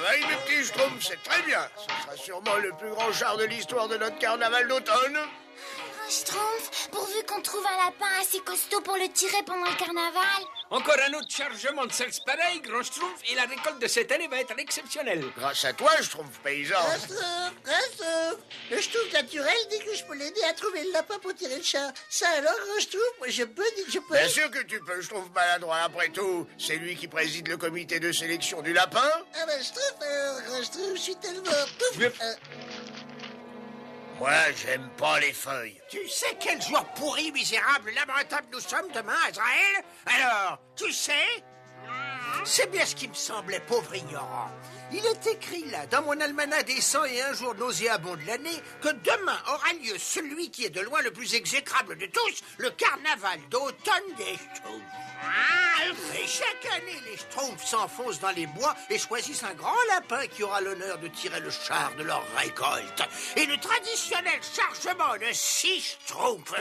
travail, mes petits Schtroumpfs, c'est très bien. Ce sera sûrement le plus grand char de l'histoire de notre carnaval d'automne. Schtroumpf, pourvu qu'on trouve un lapin assez costaud pour le tirer pendant le carnaval. Encore un autre chargement de seltz pareil, grand Schtroumpf, et la récolte de cette année va être exceptionnelle. Grâce à toi, Schtroumpf paysan. Schtroumpf, le Schtroumpf naturel dit que je peux l'aider à trouver le lapin pour tirer le char. Ça alors, grand Schtroumpf, moi je peux. Bien sûr que tu peux, Schtroumpf maladroit. Après tout, c'est lui qui préside le comité de sélection du lapin. Ah ben Schtroumpf, alors, grand Schtroumpf, je suis tellement... Moi, j'aime pas les feuilles. Tu sais quel joueur pourri, misérable, lamentable nous sommes demain, Azraël? Alors, tu sais? C'est bien ce qui me semblait, pauvre ignorant. Il est écrit là, dans mon almanach des 101 jours nauséabonds de l'année, que demain aura lieu celui qui est de loin le plus exécrable de tous, le carnaval d'automne des Schtroumpfs. Et chaque année, les Schtroumpfs s'enfoncent dans les bois et choisissent un grand lapin qui aura l'honneur de tirer le char de leur récolte. Et le traditionnel chargement de 6 Schtroumpfs.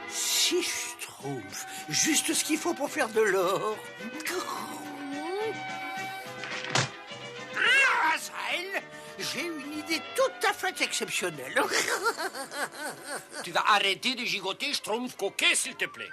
6 Schtroumpfs, juste ce qu'il faut pour faire de l'or. Azraël, j'ai une idée tout à fait exceptionnelle. Tu vas arrêter de gigoter, Schtroumpf coquet, s'il te plaît.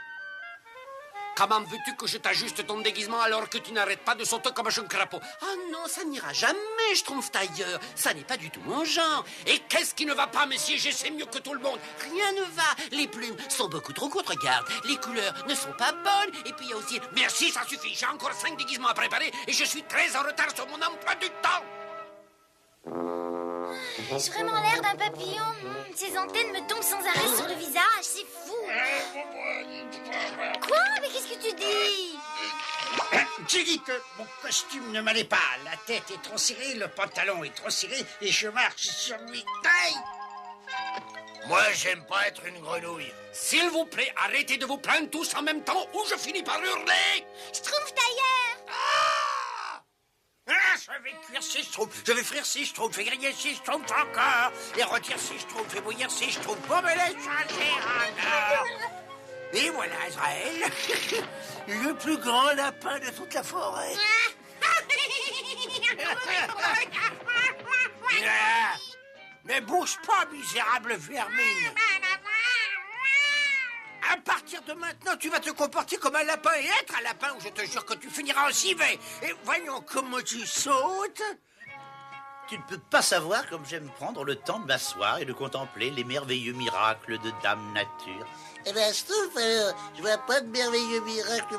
Comment veux-tu que je t'ajuste ton déguisement alors que tu n'arrêtes pas de sauter comme un jeune crapaud? Ah non, ça n'ira jamais, Schtroumpf tailleur. Ça n'est pas du tout mon genre. Et qu'est-ce qui ne va pas, monsieur? Je sais mieux que tout le monde. Rien ne va. Les plumes sont beaucoup trop courtes, regarde. Les couleurs ne sont pas bonnes. Et puis il y a aussi... Merci, ça suffit. J'ai encore 5 déguisements à préparer et je suis très en retard sur mon emploi du temps. J'ai vraiment l'air d'un papillon. Ces antennes me tombent sans arrêt sur le visage, c'est fou. Quoi? Mais qu'est-ce que tu dis? J'ai dit que mon costume ne m'allait pas. La tête est trop serrée, le pantalon est trop serré et je marche sur lui. Aïe! Moi, j'aime pas être une grenouille. S'il vous plaît, arrêtez de vous plaindre tous en même temps ou je finis par hurler. Schtroumpf tailleur. Je vais cuire 6 Schtroumpfs, je vais frire 6 Schtroumpfs, je vais griller 6 Schtroumpfs encore, et rôtir 6 Schtroumpfs, et bouillir 6 Schtroumpfs pour me les changer encore. Et voilà, Azraël, le plus grand lapin de toute la forêt. Ne bouge pas, misérable vermine. À partir de maintenant, tu vas te comporter comme un lapin et être un lapin, ou je te jure que tu finiras en civet. Et voyons comment tu sautes. Tu ne peux pas savoir comme j'aime prendre le temps de m'asseoir et de contempler les merveilleux miracles de Dame Nature. Eh ben Schtroumpf, alors, je vois pas de merveilleux miracle.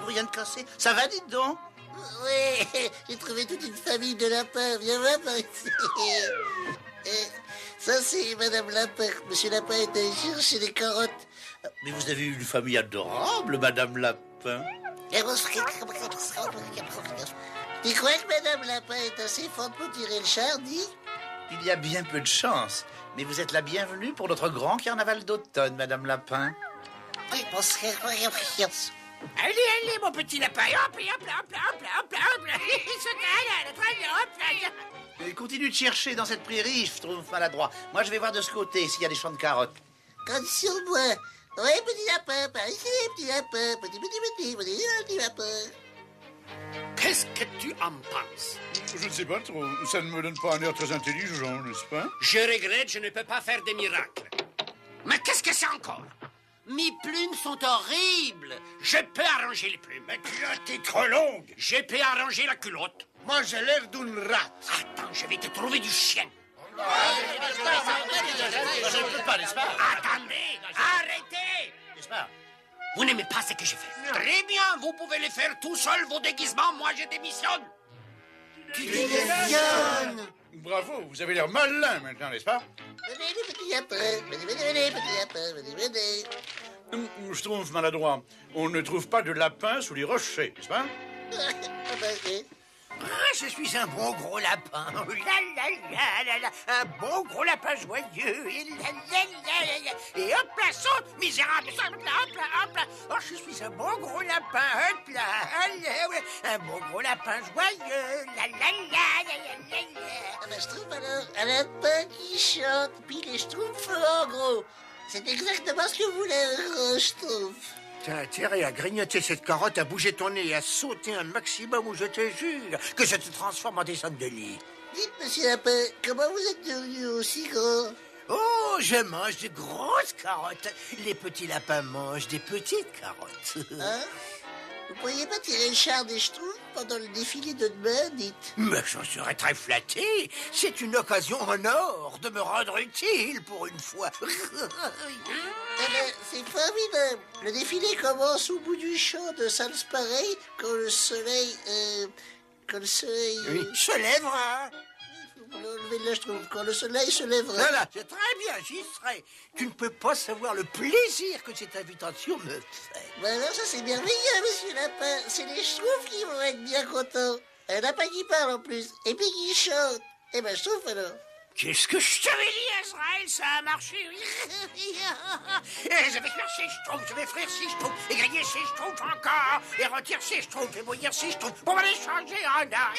Rien de cassé. Ça va, dites donc? Oui, j'ai trouvé toute une famille de lapins. Viens voir par ici. Ça, c'est Madame Lapin. Monsieur Lapin est allé chercher des carottes. Mais vous avez une famille adorable, Madame Lapin. Tu crois que Madame Lapin est assez forte pour tirer le char, dis? Il y a bien peu de chance. Mais vous êtes la bienvenue pour notre grand carnaval d'automne, Madame Lapin. Allez, allez, mon petit lapin. Hop, hop, hop, hop, hop, hop. Continue de chercher dans cette prairie, je trouve maladroit. Moi, je vais voir de ce côté s'il y a des champs de carottes. Compte sur moi. Oui, petit lapin, par ici, petit lapin. Petit lapin. Qu'est-ce que tu en penses? Je ne sais pas trop. Ça ne me donne pas un air très intelligent, n'est-ce pas? Je regrette, je ne peux pas faire des miracles. Mais qu'est-ce que c'est encore? Mes plumes sont horribles. Je peux arranger les plumes. Ma culotte est trop longue. Je peux arranger la culotte. Moi, j'ai l'air d'une rate. Attends, je vais te trouver du chien. Je ne peux pas, n'est-ce pas? Attendez, arrêtez. N'est-ce pas? Vous n'aimez pas ce que je fais. Très bien, vous pouvez les faire tout seul, vos déguisements. Moi, je démissionne. Tu démissionnes. Bravo, vous avez l'air malin maintenant, n'est-ce pas? Venez, petit lapin. Venez, petit lapin. Venez. Je trouve maladroit. On ne trouve pas de lapin sous les rochers, n'est-ce pas? Je suis un bon gros lapin. Un bon gros lapin joyeux. Et hop là, saute, misérable. Hop là. Oh, je suis un bon gros lapin. Hop là. Un bon gros lapin joyeux. Ah ben, je trouve alors un lapin qui chante, puis les schtroumpfs en gros. C'est exactement ce que vous voulez, je trouve. T'as intérêt à grignoter cette carotte, à bouger ton nez et à sauter un maximum ou je te jure que je te transforme en descente de lit. Dites, monsieur Lapin, comment vous êtes devenu aussi gros? Oh, je mange de grosses carottes. Les petits lapins mangent des petites carottes. Hein? Vous pourriez pas tirer le char des Schtroumpfs pendant le défilé de demain, dites? Mais j'en serais très flatté. C'est une occasion en or de me rendre utile pour une fois. Eh ben, c'est formidable. Le défilé commence au bout du champ de Salisbury quand le soleil... Oui, se lèvera. Faut lever le Schtroumpf. Quand le soleil se lèvera. Voilà, c'est très bien, j'y serai. Tu ne peux pas savoir le plaisir que cette invitation me fait. Voilà, ça c'est merveilleux, monsieur Lapin. C'est les Schtroumpfs qui vont être bien contents. Un lapin qui parle en plus, et puis qui chante. Eh ben, Schtroumpf alors. Qu'est-ce que je t'avais dit, Azraël? Ça a marché. Et je vais faire ces Schtroumpfs, je vais frire ces Schtroumpfs, et griller ces Schtroumpfs encore, et rôtir ces Schtroumpfs, et bouillir ces Schtroumpfs, pour les changer en or.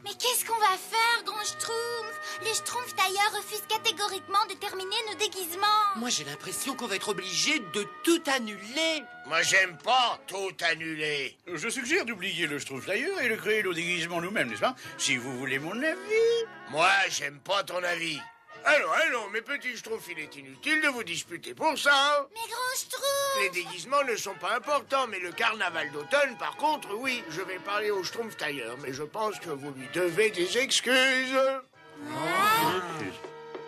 Mais qu'est-ce qu'on va faire, grand Schtroumpf? Les Schtroumpfs tailleurs refusent catégoriquement de terminer nos déguisements. Moi, j'ai l'impression qu'on va être obligé de tout annuler. Moi, j'aime pas tout annuler. Je suggère d'oublier le Schtroumpf d'ailleurs et de créer nos déguisements nous-mêmes, n'est-ce pas? Si vous voulez mon avis. Moi, j'aime pas ton avis. Allons, mes petits Schtroumpfs, il est inutile de vous disputer pour ça. Hein. Mais grand Schtroumpf! Les déguisements ne sont pas importants, mais le carnaval d'automne, par contre, oui. Je vais parler au Schtroumpf tailleur, mais je pense que vous lui devez des excuses.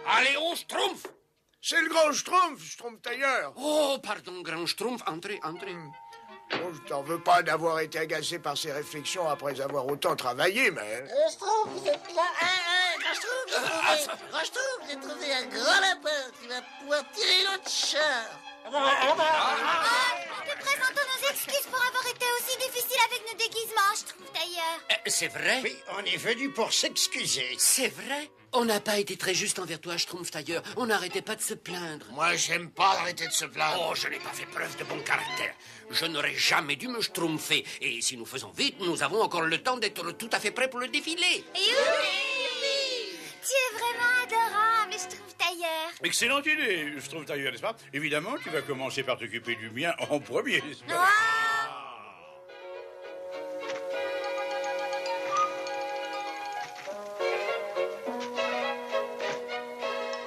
Allez, au Schtroumpf! C'est le grand Schtroumpf tailleur. Oh, pardon, grand Schtroumpf, entrez. Bon, je t'en veux pas d'avoir été agacé par ces réflexions après avoir autant travaillé, mais... Schtroumpf, vous êtes là? Grand Schtroumpf, j'ai trouvé un grand lapin qui va pouvoir tirer notre char. Nous présentons nos excuses pour avoir été aussi difficiles avec nos déguisements, Schtroumpf tailleur. C'est vrai? Oui, on est venu pour s'excuser. C'est vrai? On n'a pas été très juste envers toi, Schtroumpf tailleur. On n'arrêtait pas de se plaindre. Moi, j'aime pas arrêter de se plaindre. Oh, je n'ai pas fait preuve de bon caractère. Je n'aurais jamais dû me schtroumpfer. Et si nous faisons vite, nous avons encore le temps d'être tout à fait prêts pour le défilé. Youpi! Tu es vraiment adorable, Schtroumpf tailleur. Excellente idée, Schtroumpf d'ailleurs, n'est-ce pas? Évidemment, tu vas commencer par t'occuper du mien en premier, n'est-ce pas?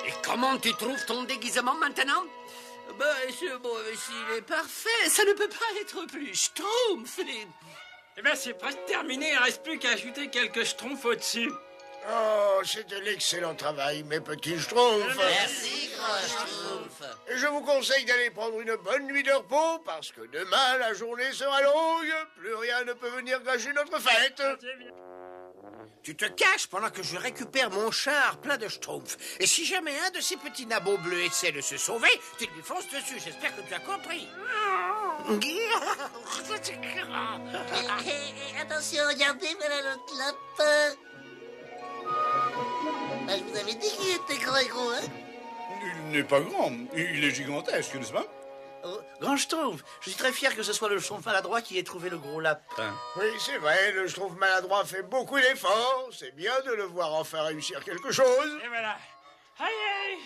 Et comment tu trouves ton déguisement maintenant? S'il est parfait, ça ne peut pas être plus Schtroumpf. Eh bien, c'est presque terminé. Il ne reste plus qu'à ajouter quelques Schtroumpfs au-dessus. Oh, c'est de l'excellent travail, mes petits Schtroumpfs. Merci, grand Schtroumpf. Et je vous conseille d'aller prendre une bonne nuit de repos, parce que demain, la journée sera longue. Plus rien ne peut venir gâcher notre fête. Tu te caches pendant que je récupère mon char plein de Schtroumpfs. Et si jamais un de ces petits nabots bleus essaie de se sauver, tu lui fonces dessus. J'espère que tu as compris. Attention, regardez, voilà notre lapin. Je vous avais dit qu'il était grand et gros, hein? Il n'est pas grand, il est gigantesque, n'est-ce pas? Oh, grand Schtroumpf, je suis très fier que ce soit le Schtroumpf maladroit qui ait trouvé le gros lapin. Oui, c'est vrai, le Schtroumpf maladroit fait beaucoup d'efforts. C'est bien de le voir enfin réussir quelque chose. Et voilà. Aïe,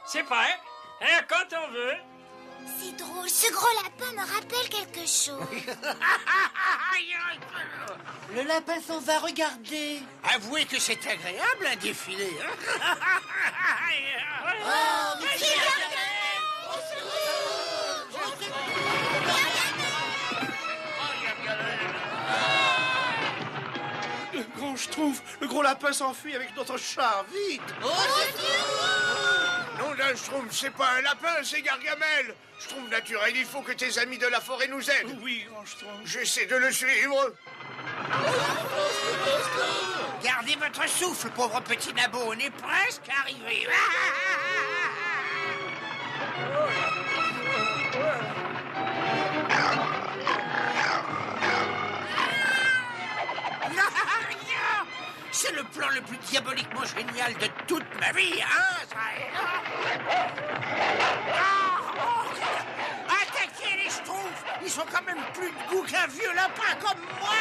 c'est prêt. Et quand on veut. C'est drôle, ce gros lapin me rappelle quelque chose. Le lapin s'en va, regarder. Avouez que c'est agréable un défilé. Hein? Le grand Schtroumpf, le gros lapin s'enfuit avec notre char, vite! Non, d'un Schtroumpf, c'est pas un lapin, c'est Gargamel. Schtroumpf naturel, il faut que tes amis de la forêt nous aident. Oui, grand Schtroumpf. J'essaie de le suivre. Gardez votre souffle, pauvre petit nabot. On est presque arrivé. C'est le plan le plus diaboliquement génial de toute ma vie, hein, Azraël? Attaquez les Schtroumpfs! Ils sont quand même plus de goût qu'un vieux lapin comme moi!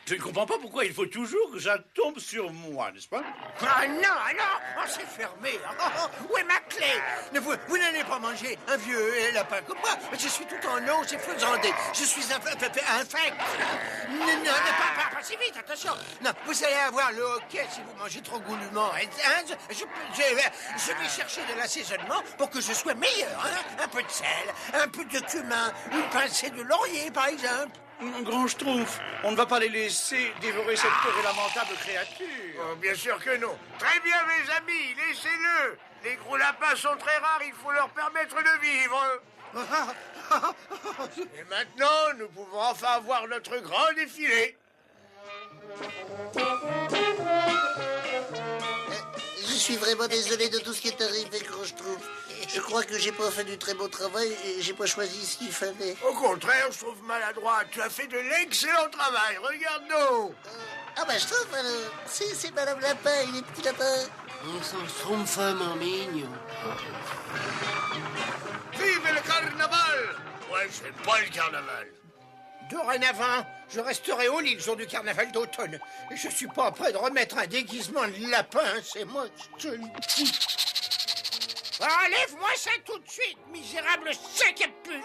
Je ne comprends pas pourquoi il faut toujours que ça tombe sur moi, n'est-ce pas? Ah non, oh, c'est fermé. Où est ma clé? Vous n'allez pas manger un vieux lapin comme moi. Je suis tout en os et faisandé. Je suis infect. Non, pas si vite, attention. Non, vous allez avoir le hoquet si vous mangez trop goulûment. Je vais chercher de l'assaisonnement pour que je sois meilleur. Hein? Un peu de sel, un peu de cumin, une pincée de laurier, par exemple. Grand Schtroumpf, on ne va pas les laisser dévorer cette pauvre et lamentable créature. Oh, bien sûr que non. Très bien, mes amis, laissez-le. Les gros lapins sont très rares, il faut leur permettre de vivre. Et maintenant, nous pouvons enfin voir notre grand défilé. Je suis vraiment désolé de tout ce qui est arrivé, Grand Schtroumpf. Je crois que j'ai pas fait du très beau travail et j'ai pas choisi ce qu'il fallait. Au contraire, je trouve maladroit. Tu as fait de l'excellent travail. Regarde-nous. Schtroumpf, c'est Madame Lapin et les petits lapins. Oh, son Schtroumpf, mon mignon. Vive le carnaval. Ouais, j'aime pas le carnaval. Dorénavant, je resterai au lit le jour du carnaval d'automne. Et je suis pas prêt de remettre un déguisement de lapin, c'est moi qui te le dis. Enlève-moi ça tout de suite, misérable sec et pu.